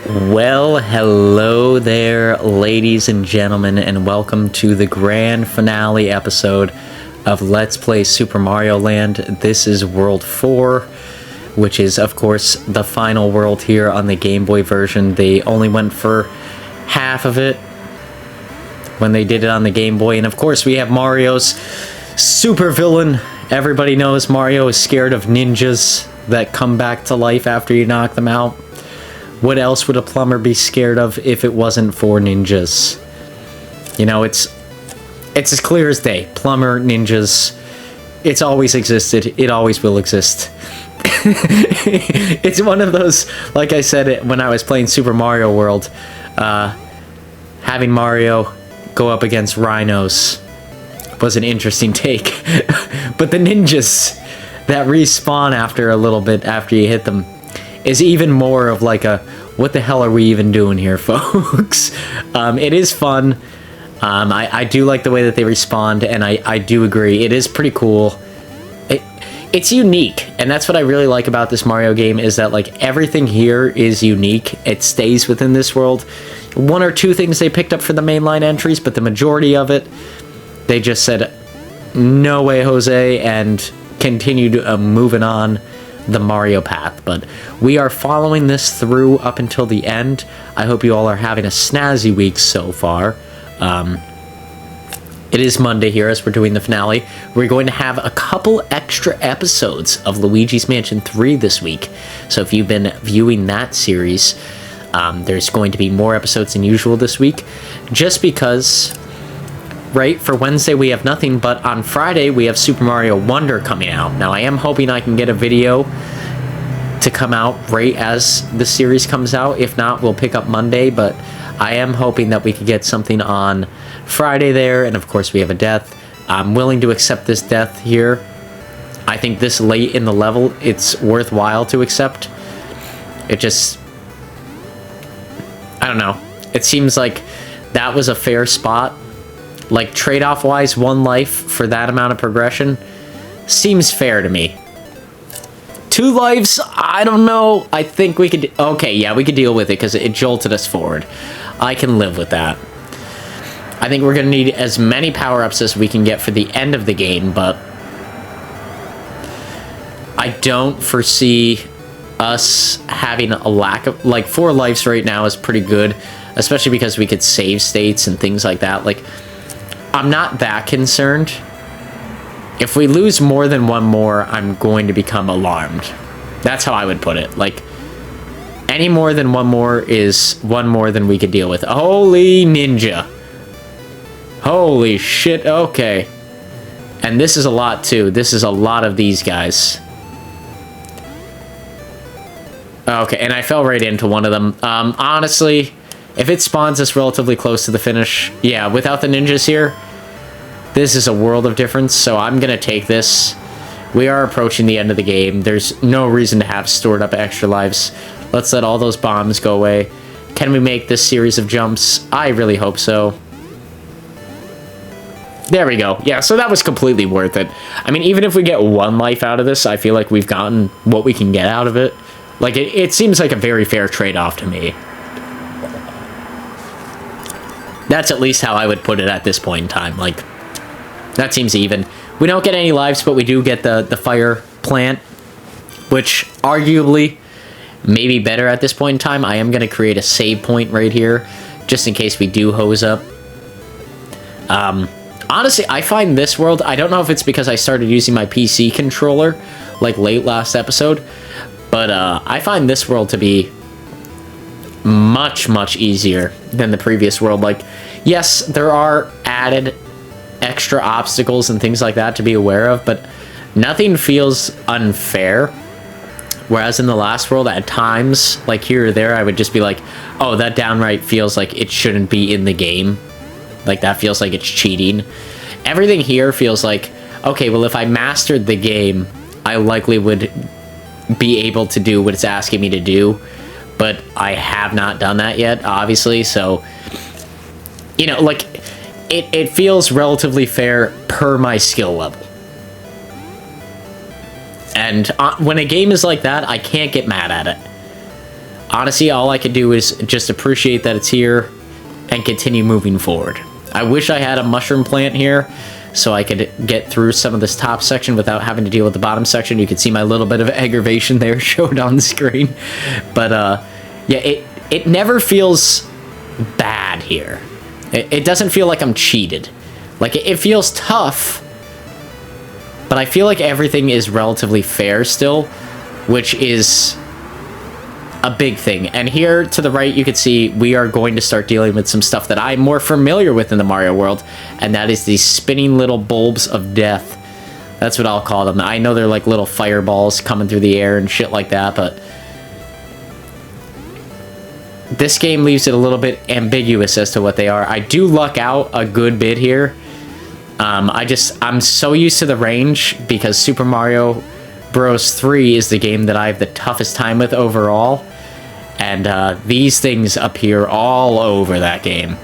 Well, hello there, ladies and gentlemen, and welcome to the grand finale episode of Let's Play Super Mario Land. This is World 4, which is, of course, the final world here on the Game Boy version. They only went for half of it when they did it on the Game Boy, and of course we have Mario's super villain. Everybody knows Mario is scared of ninjas that come back to life after you knock them out. What else would a plumber be scared of if it wasn't for ninjas? You know, it's as clear as day. Plumber, ninjas, it's always existed. It always will exist. It's one of those, like I said when I was playing Super Mario World, having Mario go up against rhinos was an interesting take. But the ninjas that respawn after a little bit after you hit them is even more of like a, what the hell are we even doing here, folks? It is fun. I do like the way that they respond, and I do agree. It is pretty cool. It's unique, and that's what I really like about this Mario game, is that like everything here is unique. It stays within this world. One or two things they picked up for the mainline entries, but the majority of it, they just said, no way, Jose, and continued moving on the Mario path. But we are following this through up until the end. I hope you all are having a snazzy week so far. It is Monday here as we're doing the finale. We're going to have a couple extra episodes of Luigi's Mansion 3 this week. So if you've been viewing that series, there's going to be more episodes than usual this week. Just because, right, for Wednesday we have nothing, but on Friday we have Super Mario Wonder coming out. Now I am hoping I can get a video to come out right as the series comes out. If not, we'll pick up Monday, but I am hoping that we could get something on Friday there, and of course we have a death. I'm willing to accept this death here. I think this late in the level, it's worthwhile to accept. It just, I don't know. It seems like that was a fair spot. Like, trade-off wise, one life for that amount of progression seems fair to me. 2 lives, I don't know. I think we could, okay, yeah, we could deal with it because it jolted us forward. I can live with that. I think we're going to need as many power-ups as we can get for the end of the game, but I don't foresee us having a lack of, like, 4 lives right now is pretty good, especially because we could save states and things like that. Like, I'm not that concerned. If we lose more than one more, I'm going to become alarmed. That's how I would put it. Like, any more than one more is one more than we could deal with. Holy ninja. Holy shit, okay. And this is a lot, too. This is a lot of these guys. Okay, and I fell right into one of them. Honestly, if it spawns us relatively close to the finish, yeah, without the ninjas here, this is a world of difference, so I'm going to take this. We are approaching the end of the game. There's no reason to have stored up extra lives. Let's let all those bombs go away. Can we make this series of jumps? I really hope so. There we go. Yeah, so that was completely worth it. I mean, even if we get 1 life out of this, I feel like we've gotten what we can get out of it. Like, it seems like a very fair trade-off to me. That's at least how I would put it at this point in time. Like, that seems even. We don't get any lives, but we do get the fire plant, which arguably may be better at this point in time. I am going to create a save point right here, just in case we do hose up. Honestly, I find this world, I don't know if it's because I started using my PC controller, like late last episode, but I find this world to be much, much easier than the previous world. Like, yes, there are added extra obstacles and things like that to be aware of, but nothing feels unfair. Whereas in the last world, at times, like here or there, I would just be like, oh, that downright feels like it shouldn't be in the game. Like, that feels like it's cheating. Everything here feels like, okay, well, if I mastered the game, I likely would be able to do what it's asking me to do. But I have not done that yet, obviously, so, you know, like, it feels relatively fair per my skill level. And when a game is like that, I can't get mad at it. honestly, all I could do is just appreciate that it's here and continue moving forward. I wish I had a mushroom plant here so I could get through some of this top section without having to deal with the bottom section. You can see my little bit of aggravation there showed on the screen. But yeah, it never feels bad here. It doesn't feel like I'm cheated. Like, it feels tough, but I feel like everything is relatively fair still, which is a big thing. And here to the right, you can see we are going to start dealing with some stuff that I'm more familiar with in the Mario world, and that is these spinning little bulbs of death. That's what I'll call them. I know they're like little fireballs coming through the air and shit like that, but this game leaves it a little bit ambiguous as to what they are. I do luck out a good bit here. I'm so used to the range because Super Mario Bros. 3 is the game that I have the toughest time with overall. And these things appear all over that game.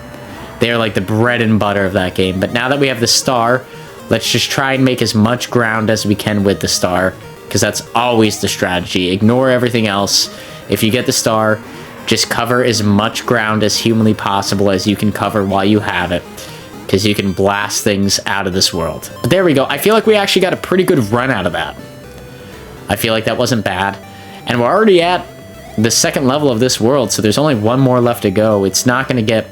They're like the bread and butter of that game. But now that we have the star, let's just try and make as much ground as we can with the star, because that's always the strategy. Ignore everything else. If you get the star, just cover as much ground as humanly possible as you can cover while you have it, because you can blast things out of this world. But there we go. I feel like we actually got a pretty good run out of that. I feel like that wasn't bad. And we're already at the second level of this world, so there's only one more left to go. It's not going to get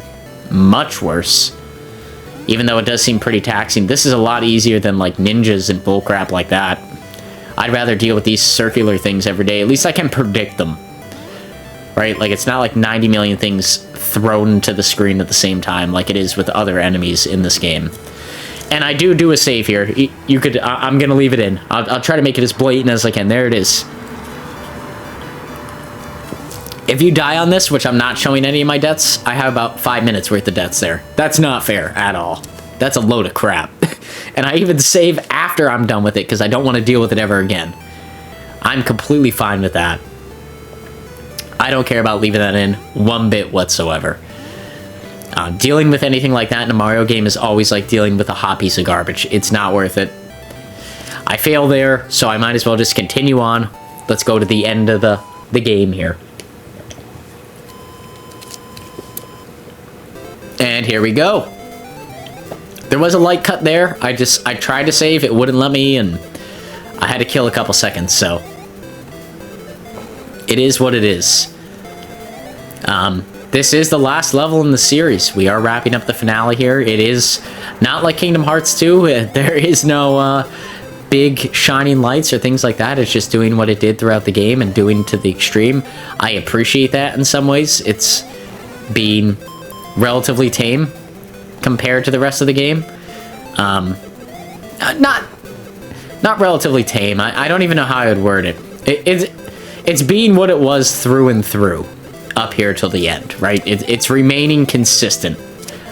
much worse, even though it does seem pretty taxing. This is a lot easier than like ninjas and bullcrap like that. I'd rather deal with these circular things every day. At least I can predict them, right? Like, it's not like 90 million things thrown to the screen at the same time like it is with other enemies in this game. And I do a save here. You could, I'm gonna leave it in. I'll try to make it as blatant as I can. There it is. If you die on this, which I'm not showing any of my deaths, I have about 5 minutes worth of deaths there. That's not fair at all. That's a load of crap. And I even save after I'm done with it because I don't want to deal with it ever again. I'm completely fine with that. I don't care about leaving that in one bit whatsoever. Dealing with anything like that in a Mario game is always like dealing with a hot piece of garbage. It's not worth it. I fail there, so I might as well just continue on. Let's go to the end of the game here. And here we go. There was a light cut there. I tried to save, it wouldn't let me, and I had to kill a couple seconds, so it is what it is. This is the last level in the series. We are wrapping up the finale here. It is not like Kingdom Hearts 2. There is no big shining lights or things like that. It's just doing what it did throughout the game and doing to the extreme. I appreciate that in some ways. It's been relatively tame compared to the rest of the game. Not relatively tame. I don't even know how I would word it. It's being what it was through and through up here till the end, right? It's remaining consistent,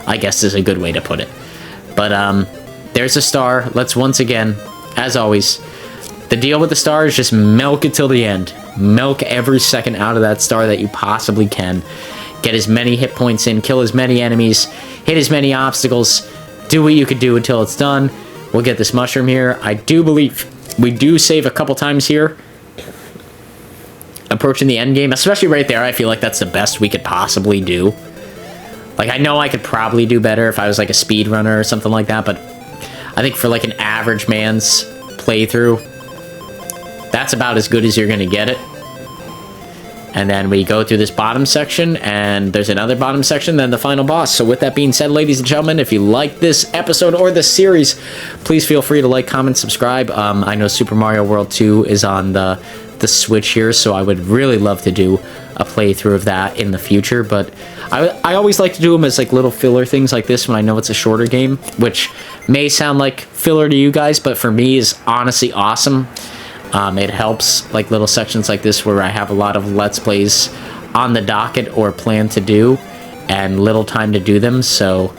I guess is a good way to put it. But there's a star. Let's once again, as always, the deal with the star is just milk it till the end. Milk every second out of that star that you possibly can. Get as many hit points in, kill as many enemies, hit as many obstacles, do what you could do until it's done. We'll get this mushroom here. I do believe we do save a couple times here. Approaching the end game, especially right there, I feel like that's the best we could possibly do. Like, I know I could probably do better if I was like a speedrunner or something like that, but I think for like an average man's playthrough, that's about as good as you're gonna get it. And then we go through this bottom section, and there's another bottom section, then the final boss. So with that being said, ladies and gentlemen, if you like this episode or this series, please feel free to like, comment, subscribe. I know Super Mario World 2 is on the Switch here, so I would really love to do a playthrough of that in the future, but I always like to do them as like little filler things like this when I know it's a shorter game, which may sound like filler to you guys, but for me is honestly awesome. It helps, like little sections like this where I have a lot of Let's Plays on the docket or plan to do and little time to do them, so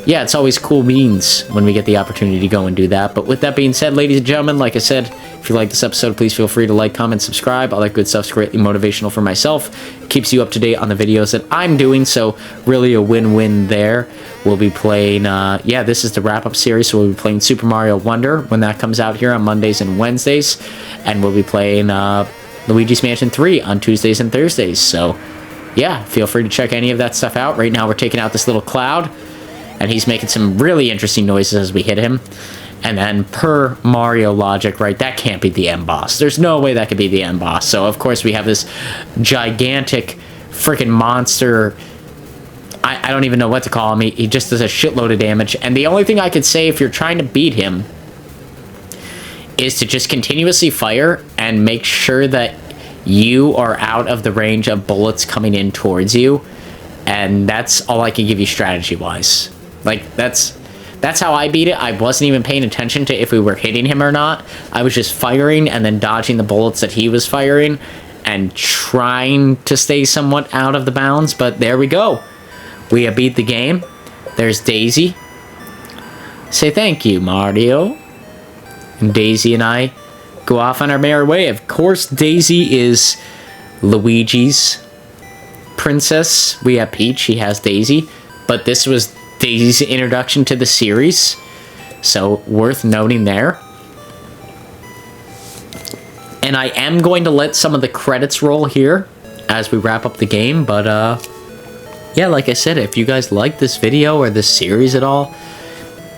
yeah, it's always cool beans when we get the opportunity to go and do that. But with that being said, ladies and gentlemen, like I said, if you like this episode, please feel free to like, comment, subscribe. All that good stuff's greatly motivational for myself. Keeps you up to date on the videos that I'm doing, so really a win-win there. We'll be playing, yeah, this is the wrap-up series, so we'll be playing Super Mario Wonder when that comes out here on Mondays and Wednesdays. And we'll be playing Luigi's Mansion 3 on Tuesdays and Thursdays, so yeah, feel free to check any of that stuff out. Right now we're taking out this little cloud, and he's making some really interesting noises as we hit him. And then per Mario logic, right, that can't be the end boss. There's no way that could be the end boss. So, of course, we have this gigantic freaking monster. I don't even know what to call him. He just does a shitload of damage. And the only thing I could say if you're trying to beat him is to just continuously fire and make sure that you are out of the range of bullets coming in towards you. And that's all I can give you strategy-wise. Like, that's how I beat it. I wasn't even paying attention to if we were hitting him or not. I was just firing and then dodging the bullets that he was firing and trying to stay somewhat out of the bounds. But there we go. We have beat the game. There's Daisy. Say thank you, Mario. And Daisy and I go off on our merry way. Of course, Daisy is Luigi's princess. We have Peach. He has Daisy. But this was Daisy's introduction to the series. So, worth noting there. And I am going to let some of the credits roll here as we wrap up the game. But, yeah, like I said, if you guys like this video or this series at all,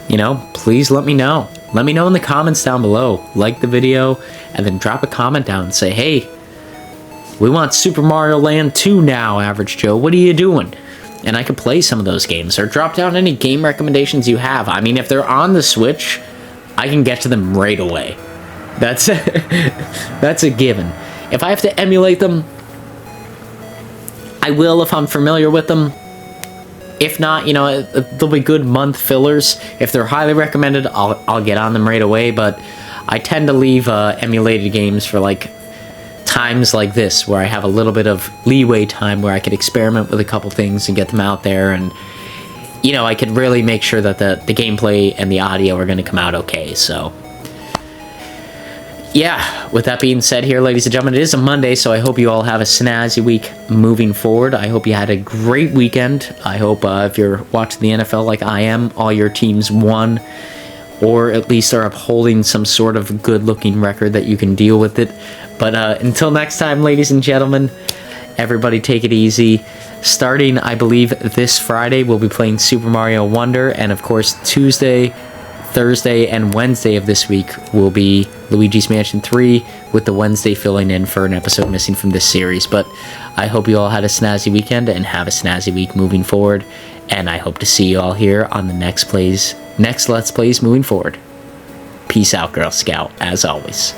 you know, please let me know. Let me know in the comments down below. Like the video, and then drop a comment down and say, hey, we want Super Mario Land 2 now, Average Joe. What are you doing? And I can play some of those games. Or drop down any game recommendations you have. I mean, if they're on the Switch, I can get to them right away. That's, that's a given. If I have to emulate them, I will if I'm familiar with them. If not, you know, they'll be good month fillers. If they're highly recommended, I'll get on them right away. But I tend to leave emulated games for like times like this, where I have a little bit of leeway time where I could experiment with a couple things and get them out there. And, you know, I could really make sure that the gameplay and the audio are going to come out okay. So, yeah, with that being said here, ladies and gentlemen, it is a Monday, so I hope you all have a snazzy week moving forward. I hope you had a great weekend. I hope if you're watching the NFL like I am, all your teams won, or at least are upholding some sort of good-looking record that you can deal with it. But until next time, ladies and gentlemen, everybody take it easy. Starting, I believe, this Friday, we'll be playing Super Mario Wonder, and of course, Tuesday, Thursday, and Wednesday of this week will be Luigi's Mansion 3, with the Wednesday filling in for an episode missing from this series. But I hope you all had a snazzy weekend and have a snazzy week moving forward, and I hope to see you all here on the next Let's Plays moving forward. Peace out, Girl Scout, as always.